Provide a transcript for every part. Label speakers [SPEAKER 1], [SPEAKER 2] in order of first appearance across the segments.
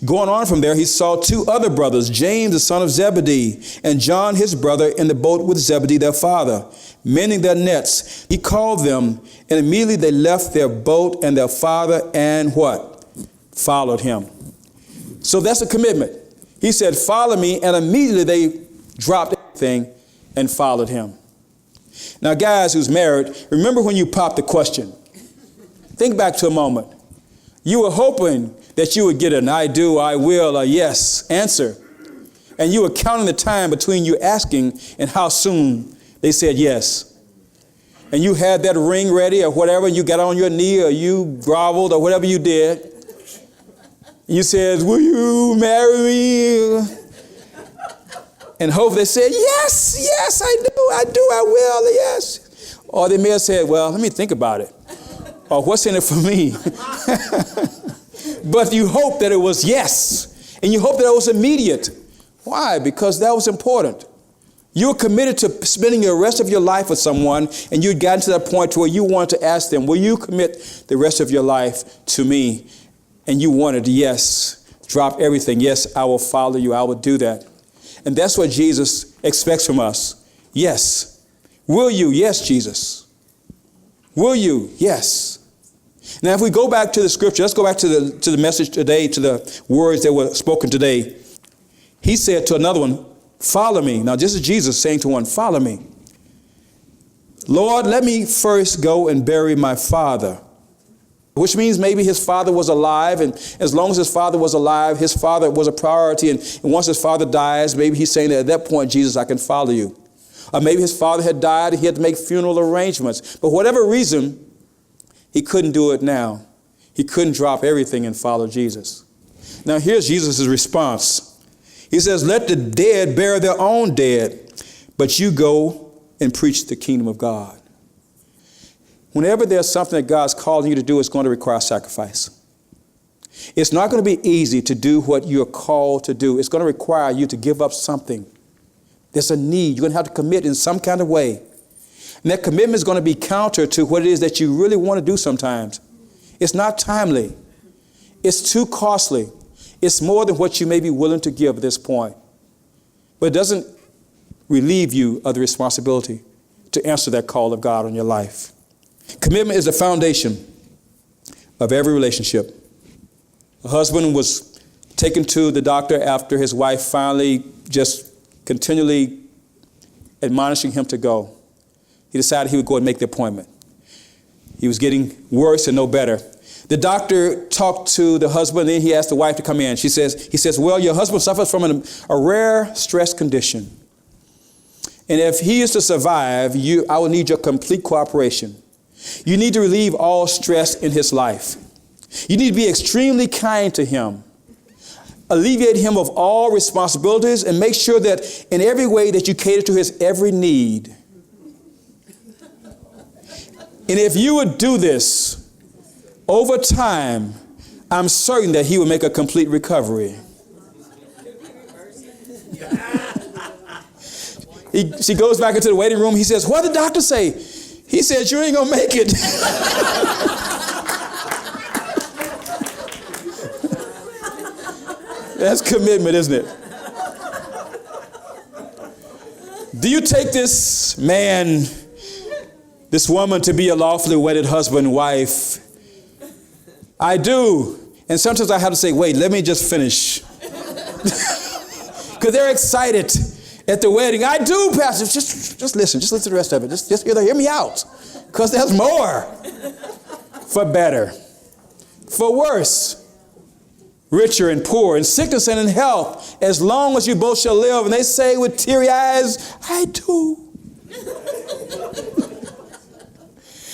[SPEAKER 1] Going on from there, he saw two other brothers, James, the son of Zebedee, and John, his brother, in the boat with Zebedee, their father, mending their nets. He called them, and immediately they left their boat and their father and what? Followed him. So that's a commitment. He said, follow me, and immediately they dropped everything and followed him. Now, guys who's married, remember when you popped the question. Think back to a moment. You were hoping that you would get an I do, I will, a yes answer. And you were counting the time between you asking and how soon they said yes. And you had that ring ready or whatever, and you got on your knee or you groveled or whatever you did. You said, will you marry me? And hope they said, yes, I do, I will, yes. Or they may have said, well, let me think about it. Or what's in it for me? But you hope that it was yes. And you hope that it was immediate. Why? Because that was important. You're committed to spending the rest of your life with someone, and you'd gotten to that point where you wanted to ask them, will you commit the rest of your life to me? And you wanted, yes, drop everything. Yes, I will follow you. I will do that. And that's what Jesus expects from us. Yes. Will you? Yes, Jesus. Will you? Yes. Now, if we go back to the scripture, let's go back to the message today, to the words that were spoken today. He said to another one, follow me. Now, this is Jesus saying to one, follow me. Lord, let me first go and bury my father. Which means maybe his father was alive, and as long as his father was alive, his father was a priority, and once his father dies, maybe he's saying that at that point, Jesus, I can follow you. Or maybe his father had died, and he had to make funeral arrangements. But whatever reason, he couldn't do it now. He couldn't drop everything and follow Jesus. Now here's Jesus' response. He says, let the dead bury their own dead, but you go and preach the kingdom of God. Whenever there's something that God's calling you to do, it's going to require sacrifice. It's not going to be easy to do what you're called to do. It's going to require you to give up something. There's a need. You're going to have to commit in some kind of way. And that commitment is going to be counter to what it is that you really want to do sometimes. It's not timely. It's too costly. It's more than what you may be willing to give at this point. But it doesn't relieve you of the responsibility to answer that call of God on your life. Commitment is the foundation of every relationship. A husband was taken to the doctor after his wife finally just continually admonishing him to go. He decided he would go and make the appointment. He was getting worse and no better. The doctor talked to the husband, then he asked the wife to come in. He says, well, your husband suffers from a rare stress condition. And if he is to survive, I will need your complete cooperation. You need to relieve all stress in his life. You need to be extremely kind to him. Alleviate him of all responsibilities and make sure that in every way that you cater to his every need. And if you would do this over time, I'm certain that he will make a complete recovery. She goes back into the waiting room. He says, what did the doctor say? He says, you ain't going to make it. That's commitment, isn't it? Do you take this man, this woman to be a lawfully wedded husband, wife? I do. And sometimes I have to say, wait, let me just finish. Because they're excited at the wedding. I do, Pastor. Just listen. Just listen to the rest of it. Just hear me out. Because there's more. For better. For worse. Richer and poor, in sickness and in health, as long as you both shall live. And they say with teary eyes, I do.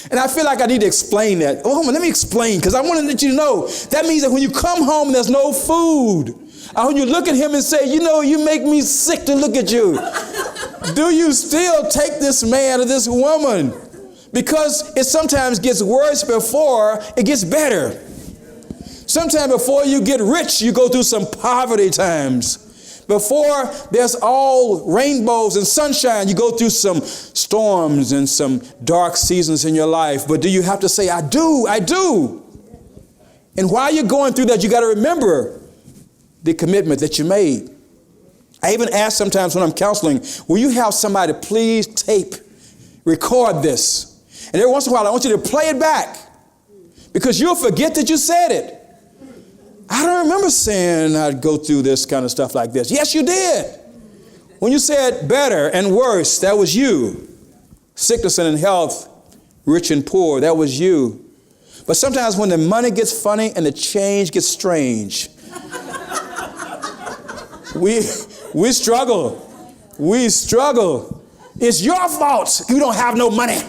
[SPEAKER 1] And I feel like I need to explain that. Oh, let me explain, because I want to let you know. That means that when you come home and there's no food, or when you look at him and say, you know, you make me sick to look at you. Do you still take this man or this woman? Because it sometimes gets worse before it gets better. Sometimes before you get rich, you go through some poverty times. Before there's all rainbows and sunshine, you go through some storms and some dark seasons in your life. But do you have to say, I do? And while you're going through that, you got to remember the commitment that you made. I even ask sometimes when I'm counseling, will you have somebody please record this? And every once in a while, I want you to play it back because you'll forget that you said it. I don't remember saying I'd go through this kind of stuff like this. Yes, you did. When you said better and worse, that was you. Sickness and health, rich and poor, that was you. But sometimes when the money gets funny and the change gets strange, we struggle. We struggle. It's your fault you don't have no money.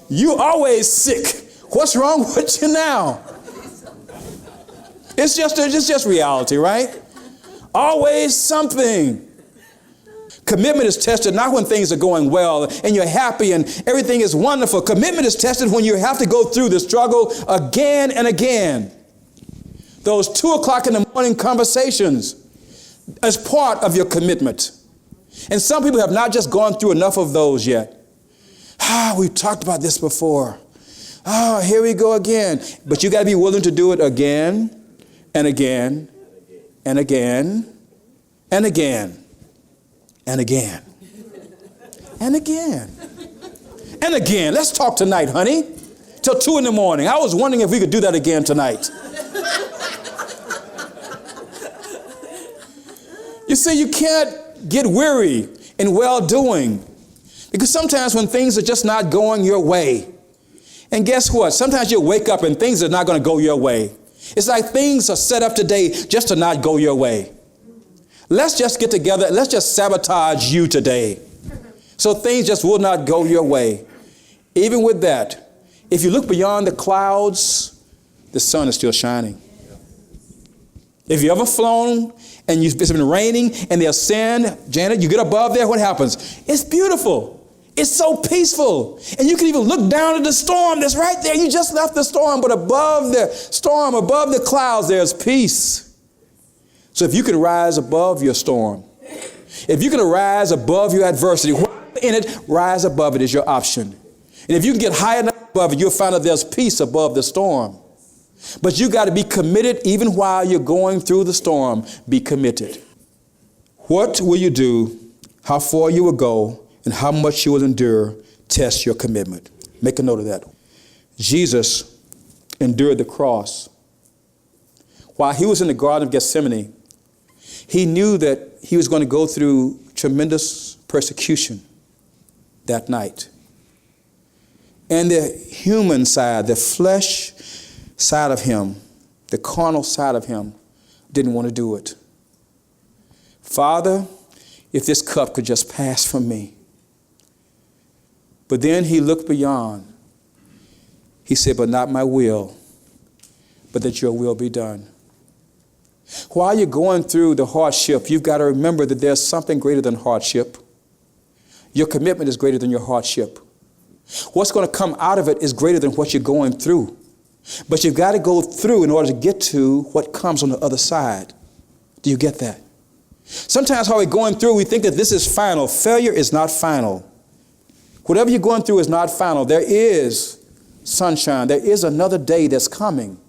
[SPEAKER 1] You always sick. What's wrong with you now? It's just reality, right? Always something. Commitment is tested not when things are going well and you're happy and everything is wonderful. Commitment is tested when you have to go through the struggle again and again. Those 2 o'clock in the morning conversations as part of your commitment. And some people have not just gone through enough of those yet. We've talked about this before. Here we go again. But you got to be willing to do it again and again and again and again and again and again and again. Let's talk tonight, honey, till 2 in the morning. I was wondering if we could do that again tonight. You see, you can't get weary in well-doing because sometimes when things are just not going your way, and guess what? Sometimes you'll wake up and things are not going to go your way. It's like things are set up today just to not go your way. Let's just get together. Let's just sabotage you today. So things just will not go your way. Even with that, if you look beyond the clouds, the sun is still shining. If you ever flown and it's been raining and there's sand, Janet, you get above there, what happens? It's beautiful. It's so peaceful. And you can even look down at the storm that's right there. You just left the storm, but above the storm, above the clouds, there's peace. So if you can rise above your storm, if you can rise above your adversity, whatever in it, rise above it is your option. And if you can get high enough above it, you'll find that there's peace above the storm. But you got to be committed even while you're going through the storm. Be committed. What will you do? How far you will go? And how much you will endure? Test your commitment. Make a note of that. Jesus endured the cross. While he was in the Garden of Gethsemane, he knew that he was going to go through tremendous persecution that night. And the human side, the flesh side of him, the carnal side of him, didn't want to do it. Father, if this cup could just pass from me. But then he looked beyond. He said, but not my will, but that your will be done. While you're going through the hardship, you've got to remember that there's something greater than hardship. Your commitment is greater than your hardship. What's going to come out of it is greater than what you're going through. But you've got to go through in order to get to what comes on the other side. Do you get that? Sometimes while we're going through, we think that this is final. Failure is not final. Whatever you're going through is not final. There is sunshine. There is another day that's coming.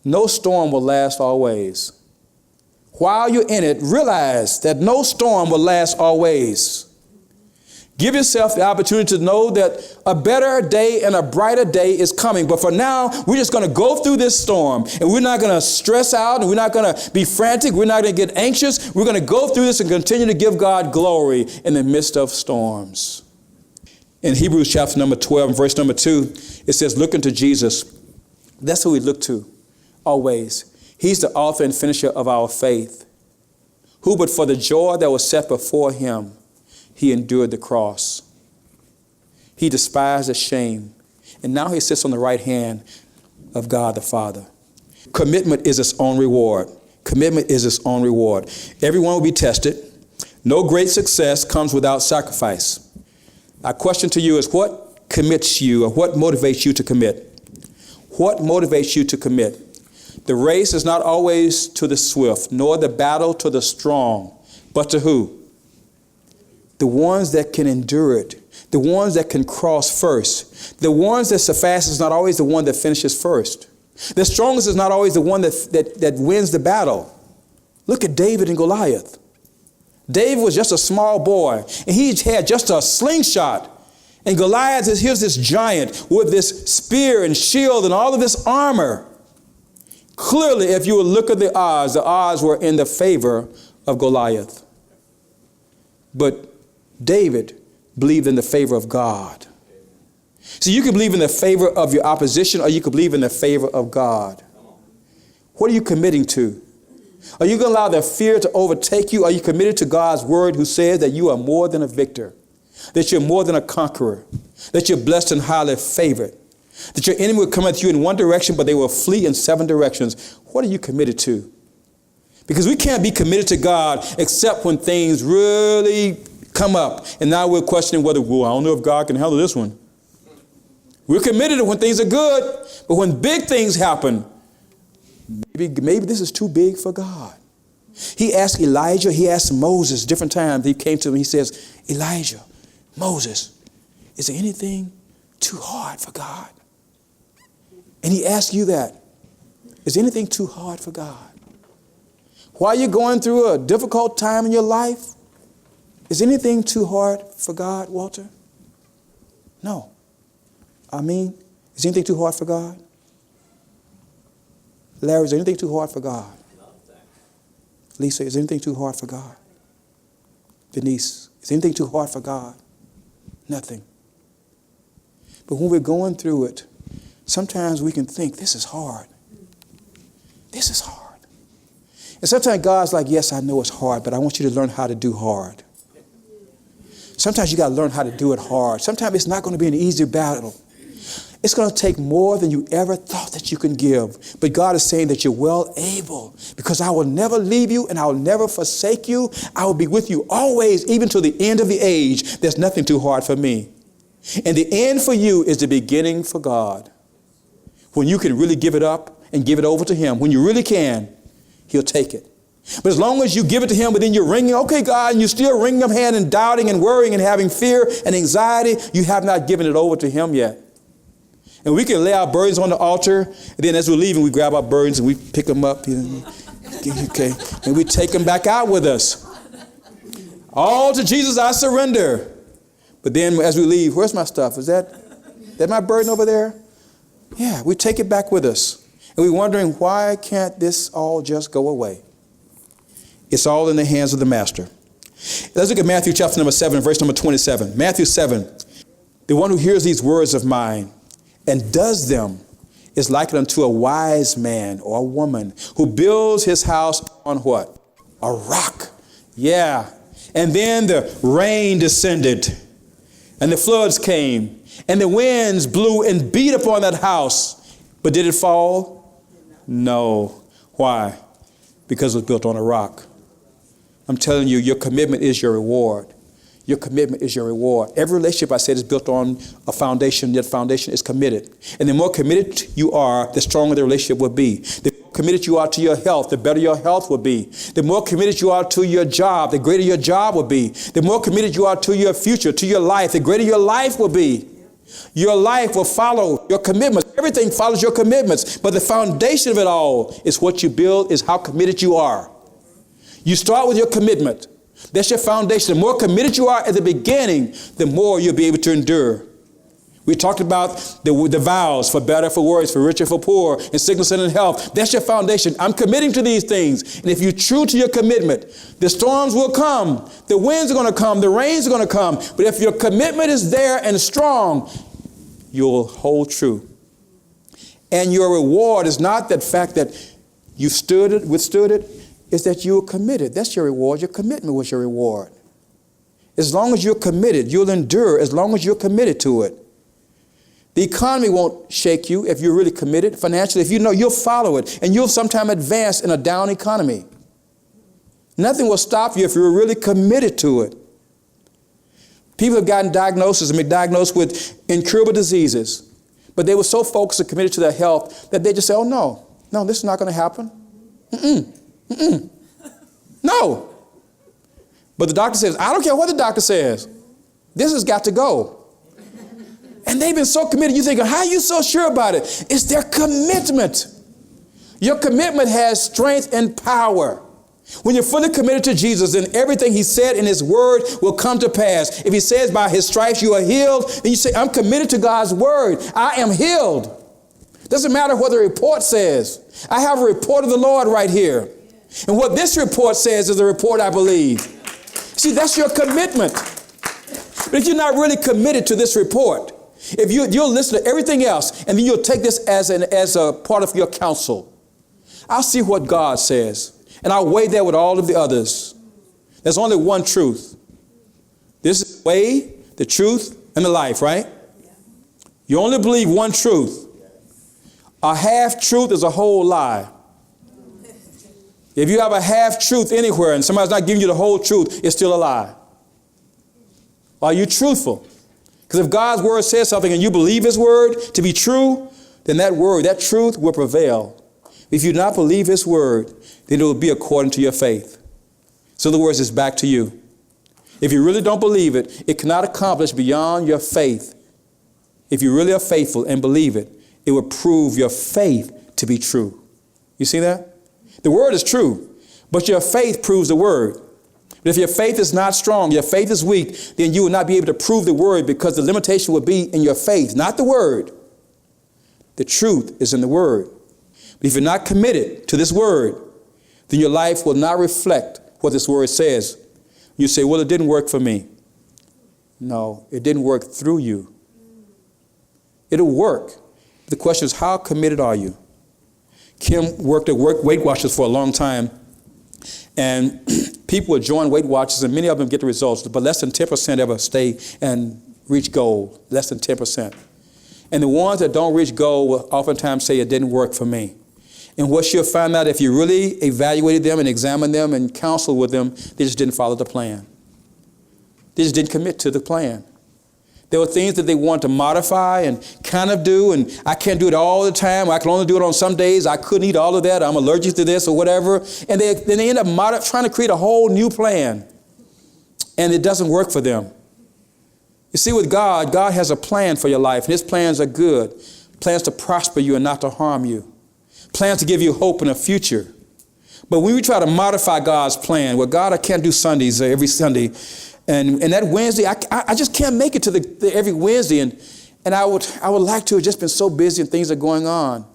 [SPEAKER 1] No storm will last always. While you're in it, realize that no storm will last always. Give yourself the opportunity to know that a better day and a brighter day is coming. But for now, we're just going to go through this storm. And we're not going to stress out. And we're not going to be frantic. We're not going to get anxious. We're going to go through this and continue to give God glory in the midst of storms. In Hebrews chapter number 12, verse number 2, it says, look unto Jesus. That's who we look to always. He's the author and finisher of our faith, who but for the joy that was set before him, he endured the cross. He despised the shame. And now he sits on the right hand of God the Father. Commitment is its own reward. Commitment is its own reward. Everyone will be tested. No great success comes without sacrifice. My question to you is, what commits you, or what motivates you to commit? What motivates you to commit? The race is not always to the swift, nor the battle to the strong, but to who? The ones that can endure it, the ones that can cross first. The ones that's the fastest is not always the one that finishes first. The strongest is not always the one that wins the battle. Look at David and Goliath. David was just a small boy, and he had just a slingshot. And Goliath is, here's this giant with this spear and shield and all of this armor. Clearly, if you would look at the odds were in the favor of Goliath. But David believed in the favor of God. So you can believe in the favor of your opposition, or you can believe in the favor of God. What are you committing to? Are you going to allow the fear to overtake you? Are you committed to God's word, who says that you are more than a victor, that you're more than a conqueror, that you're blessed and highly favored, that your enemy will come at you in one direction, but they will flee in 7 directions? What are you committed to? Because we can't be committed to God except when things really come up. And now we're questioning whether, well, I don't know if God can handle this one. We're committed when things are good, but when big things happen, maybe this is too big for God. He asked Elijah, he asked Moses different times. He came to him, he says, Elijah, Moses, is there anything too hard for God? And he asked you that. Is there anything too hard for God? While you're going through a difficult time in your life, is anything too hard for God, Walter? No. Is anything too hard for God? Larry, is there anything too hard for God? Lisa, is anything too hard for God? Denise, is anything too hard for God? Nothing. But when we're going through it, sometimes we can think, this is hard. This is hard. And sometimes God's like, yes, I know it's hard, but I want you to learn how to do hard. Sometimes you got to learn how to do it hard. Sometimes it's not going to be an easy battle. It's going to take more than you ever thought that you can give. But God is saying that you're well able, because I will never leave you and I will never forsake you. I will be with you always, even to the end of the age. There's nothing too hard for me. And the end for you is the beginning for God. When you can really give it up and give it over to him, when you really can, he'll take it. But as long as you give it to him, but then you're wringing, okay, God, and you're still wringing your hand and doubting and worrying and having fear and anxiety, you have not given it over to him yet. And we can lay our burdens on the altar, and then as we're leaving, we grab our burdens and we pick them up, okay, and we take them back out with us. All to Jesus I surrender. But then as we leave, where's my stuff? Is that my burden over there? Yeah, we take it back with us. And we're wondering, why can't this all just go away? It's all in the hands of the Master. Let's look at Matthew chapter number 7, verse number 27. Matthew 7, the one who hears these words of mine and does them is likened unto a wise man or a woman who builds his house on what? A rock. Yeah. And then the rain descended and the floods came and the winds blew and beat upon that house. But did it fall? No. Why? Because it was built on a rock. I'm telling you, your commitment is your reward. Your commitment is your reward. Every relationship, I said, is built on a foundation. That foundation is committed. And the more committed you are, the stronger the relationship will be. The more committed you are to your health, the better your health will be. The more committed you are to your job, the greater your job will be. The more committed you are to your future, to your life, the greater your life will be. Your life will follow your commitments. Everything follows your commitments. But the foundation of it all is what you build, is how committed you are. You start with your commitment. That's your foundation. The more committed you are at the beginning, the more you'll be able to endure. We talked about the vows, for better, for worse, for richer, for poor, in sickness and in health. That's your foundation. I'm committing to these things. And if you're true to your commitment, the storms will come. The winds are going to come. The rains are going to come. But if your commitment is there and strong, you'll hold true. And your reward is not that fact that you withstood it. Is that you were committed. That's your reward. Your commitment was your reward. As long as you're committed, you'll endure as long as you're committed to it. The economy won't shake you if you're really committed financially. If you know, you'll follow it, and you'll sometime advance in a down economy. Nothing will stop you if you're really committed to it. People have gotten diagnoses and been diagnosed with incurable diseases, but they were so focused and committed to their health that they just say, oh, no, this is not going to happen. No. But the doctor says, I don't care what the doctor says. This has got to go. And they've been so committed. You think, how are you so sure about it? It's their commitment. Your commitment has strength and power. When you're fully committed to Jesus, then everything he said in his word will come to pass. If he says by his stripes you are healed, then you say, I'm committed to God's word. I am healed. Doesn't matter what the report says. I have a report of the Lord right here. And what this report says is a report I believe. See, that's your commitment. But if you're not really committed to this report, if you'll listen to everything else, and then you'll take this as a part of your counsel, I'll see what God says. And I'll weigh that with all of the others. There's only one truth. This is the way, the truth, and the life, right? You only believe one truth. A half truth is a whole lie. If you have a half truth anywhere and somebody's not giving you the whole truth, it's still a lie. Are you truthful? Because if God's word says something and you believe his word to be true, then that word, that truth will prevail. If you do not believe his word, then it will be according to your faith. So in other words, it's back to you. If you really don't believe it, it cannot accomplish beyond your faith. If you really are faithful and believe it, it will prove your faith to be true. You see that? The word is true, but your faith proves the word. But if your faith is not strong, your faith is weak, then you will not be able to prove the word because the limitation will be in your faith, not the word. The truth is in the word. But if you're not committed to this word, then your life will not reflect what this word says. You say, well, it didn't work for me. No, it didn't work through you. It'll work. The question is, how committed are you? Kim worked at Weight Watchers for a long time, and people would join Weight Watchers, and many of them get the results, but less than 10% ever stay and reach goal, less than 10%. And the ones that don't reach goal will oftentimes say, it didn't work for me. And what you'll find out, if you really evaluated them and examined them and counseled with them, they just didn't follow the plan. They just didn't commit to the plan. There were things that they wanted to modify and kind of do, and I can't do it all the time. I can only do it on some days. I couldn't eat all of that. I'm allergic to this or whatever. And then they end up trying to create a whole new plan, and it doesn't work for them. You see, with God, God has a plan for your life, and his plans are good. Plans to prosper you and not to harm you. Plans to give you hope in a future. But when we try to modify God's plan, well, God, I can't do Sundays every Sunday. And that Wednesday, I just can't make it to the every Wednesday. And I would like to. It's just been so busy and things are going on.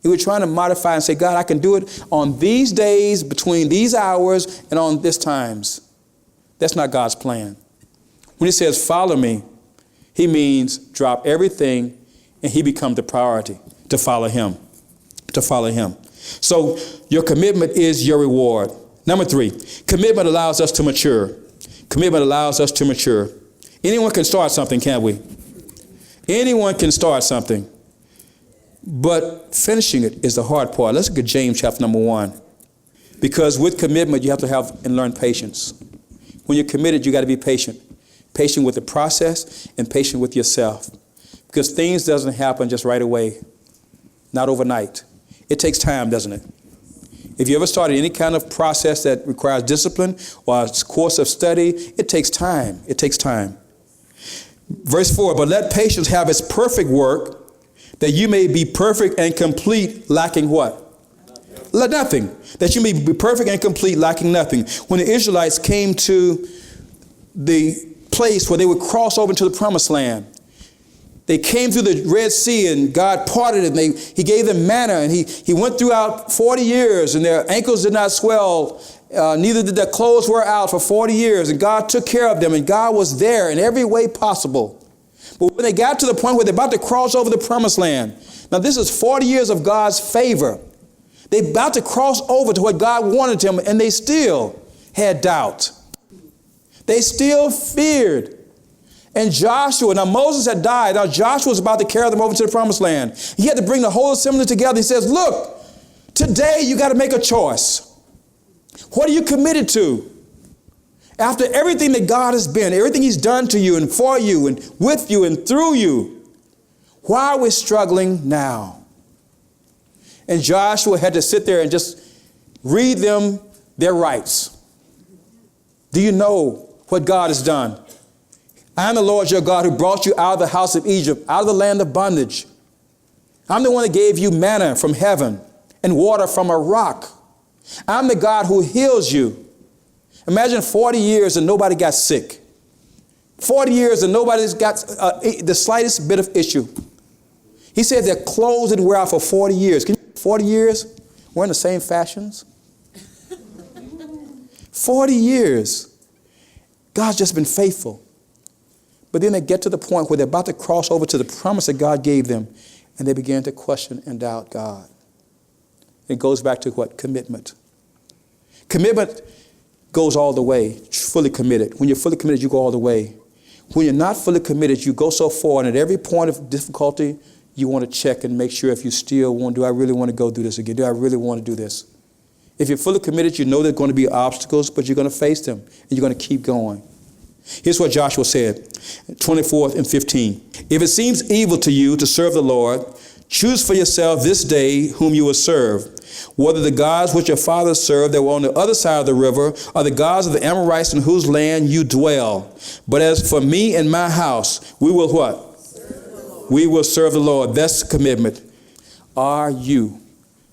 [SPEAKER 1] And we're trying to modify and say, God, I can do it on these days, between these hours, and on this times. That's not God's plan. When he says, follow me, he means drop everything and he becomes the priority to follow him. To follow him. So your commitment is your reward. Number 3, commitment allows us to mature. Commitment allows us to mature. Anyone can start something, can't we? Anyone can start something. But finishing it is the hard part. Let's look at James chapter number 1. Because with commitment, you have to have and learn patience. When you're committed, you got to be patient. Patient with the process and patient with yourself. Because things doesn't happen just right away. Not overnight. It takes time, doesn't it? If you ever started any kind of process that requires discipline or a course of study, it takes time. It takes time. Verse 4, but let patience have its perfect work, that you may be perfect and complete, lacking what? Let nothing. That you may be perfect and complete, lacking nothing. When the Israelites came to the place where they would cross over into the promised land, they came through the Red Sea and God parted it, and he gave them manna, and he went throughout 40 years and their ankles did not swell, neither did their clothes wear out for 40 years, and God took care of them, and God was there in every way possible. But when they got to the point where they're about to cross over the promised land, now this is 40 years of God's favor. They're about to cross over to what God wanted them, and they still had doubt. They still feared. And Joshua, now Moses had died. Now Joshua was about to carry them over to the promised land. He had to bring the whole assembly together. He says, look, today you got to make a choice. What are you committed to? After everything that God has been, everything he's done to you and for you and with you and through you, why are we struggling now? And Joshua had to sit there and just read them their rights. Do you know what God has done? I am the Lord your God who brought you out of the house of Egypt, out of the land of bondage. I'm the one that gave you manna from heaven and water from a rock. I'm the God who heals you. Imagine 40 years and nobody got sick. 40 years and nobody's got the slightest bit of issue. He said their clothes didn't wear out for 40 years. 40 years wearing the same fashions? 40 years. God's just been faithful. But then they get to the point where they're about to cross over to the promise that God gave them, and they begin to question and doubt God. It goes back to what? Commitment. Commitment goes all the way, fully committed. When you're fully committed, you go all the way. When you're not fully committed, you go so far, and at every point of difficulty, you want to check and make sure if you still want, do I really want to go through this again? Do I really want to do this? If you're fully committed, you know there are going to be obstacles, but you're going to face them, and you're going to keep going. Here's what Joshua said, 24 and 15. If it seems evil to you to serve the Lord, choose for yourself this day whom you will serve, whether the gods which your fathers served that were on the other side of the river, or the gods of the Amorites in whose land you dwell. But as for me and my house, we will what? We will serve the Lord. That's commitment. Are you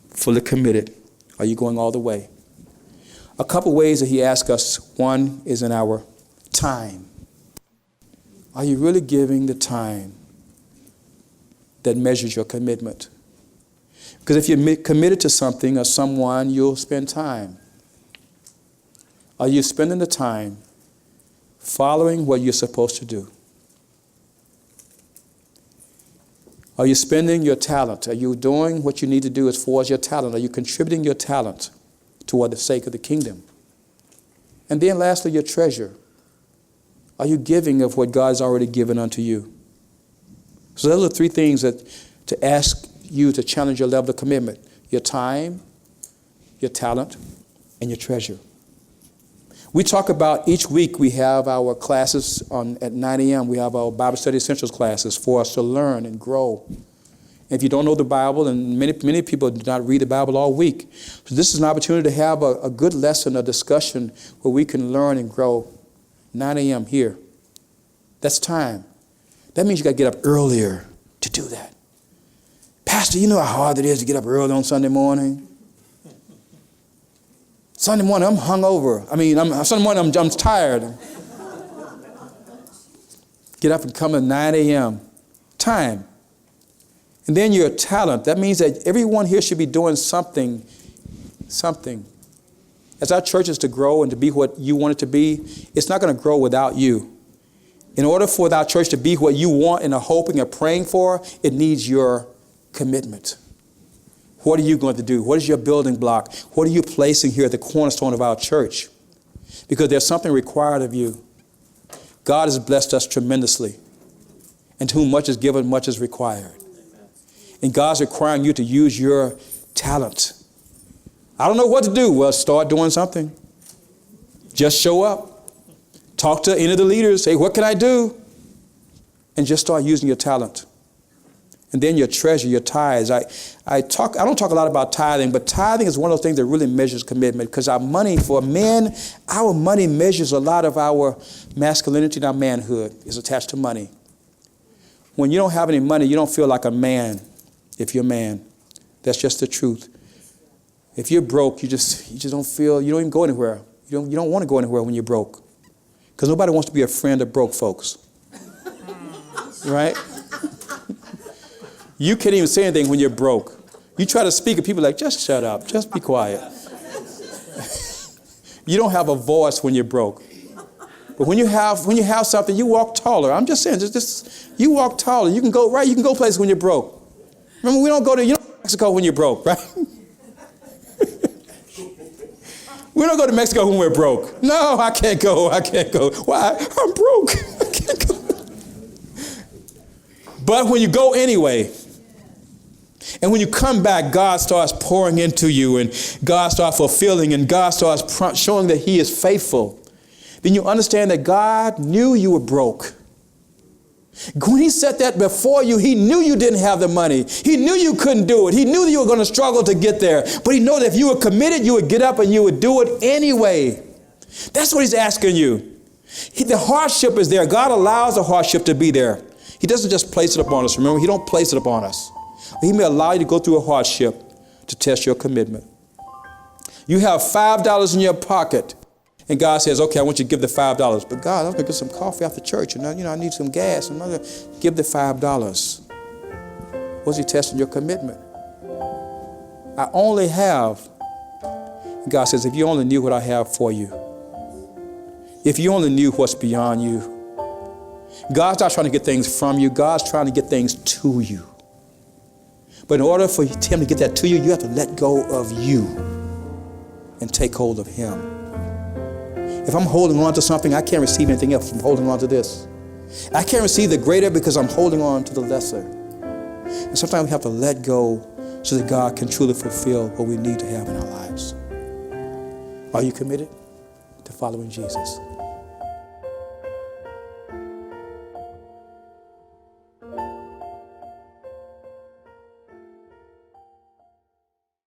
[SPEAKER 1] fully committed? Are you going all the way? A couple ways that he asks us. One is in our time. Are you really giving the time that measures your commitment? Because if you're committed to something or someone, you'll spend time. Are you spending the time following what you're supposed to do? Are you spending your talent? Are you doing what you need to do as far as your talent? Are you contributing your talent toward the sake of the kingdom? And then lastly, your treasure. Are you giving of what God has already given unto you? So those are three things that to ask you to challenge your level of commitment. Your time, your talent, and your treasure. We talk about each week we have our classes at 9 a.m. We have our Bible Study Essentials classes for us to learn and grow. And if you don't know the Bible, and many people do not read the Bible all week, so this is an opportunity to have a good lesson, a discussion where we can learn and grow. 9 a.m. here. That's time. That means you got to get up earlier to do that. Pastor, you know how hard it is to get up early on Sunday morning? Sunday morning, I'm hungover. Sunday morning, I'm tired. Get up and come at 9 a.m. Time. And then your talent. That means that everyone here should be doing something. As our church is to grow and to be what you want it to be, it's not going to grow without you. In order for our church to be what you want and are hoping and praying for, it needs your commitment. What are you going to do? What is your building block? What are you placing here at the cornerstone of our church? Because there's something required of you. God has blessed us tremendously. And to whom much is given, much is required. And God's requiring you to use your talent. I don't know what to do. Well, start doing something. Just show up. Talk to any of the leaders. Say, what can I do? And just start using your talent. And then your treasure, your tithes. I don't talk a lot about tithing, but tithing is one of those things that really measures commitment, because our money, for men, our money measures a lot of our masculinity and our manhood is attached to money. When you don't have any money, you don't feel like a man if you're a man. That's just the truth. If you're broke, you just don't feel, you don't even go anywhere. You don't want to go anywhere when you're broke. Because nobody wants to be a friend of broke folks. Right? You can't even say anything when you're broke. You try to speak and people are like, just shut up, just be quiet. You don't have a voice when you're broke. But when you have something, you walk taller. I'm just saying, you walk taller. You can go places when you're broke. Remember, you don't go to Mexico when you're broke, right? We don't go to Mexico when we're broke. No, I can't go. Why? I'm broke. I can't go. But when you go anyway, and when you come back, God starts pouring into you, and God starts fulfilling, and God starts showing that He is faithful. Then you understand that God knew you were broke. When He set that before you, He knew you didn't have the money. He knew you couldn't do it. He knew that you were going to struggle to get there. But He knew that if you were committed, you would get up and you would do it anyway. That's what He's asking you. The hardship is there. God allows the hardship to be there. He doesn't just place it upon us. Remember, he don't place it upon us. He may allow you to go through a hardship to test your commitment. You have $5 in your pocket, and God says, okay, I want you to give the $5. But God, I'm going to get some coffee after church, and I need some gas. And I'm going to give the $5. What's he testing your commitment? I only have. God says, if you only knew what I have for you, if you only knew what's beyond you. God's not trying to get things from you. God's trying to get things to you. But in order for him to get that to you, you have to let go of you and take hold of him. If I'm holding on to something, I can't receive anything else. I'm holding on to this. I can't receive the greater because I'm holding on to the lesser. And sometimes we have to let go so that God can truly fulfill what we need to have in our lives. Are you committed to following Jesus?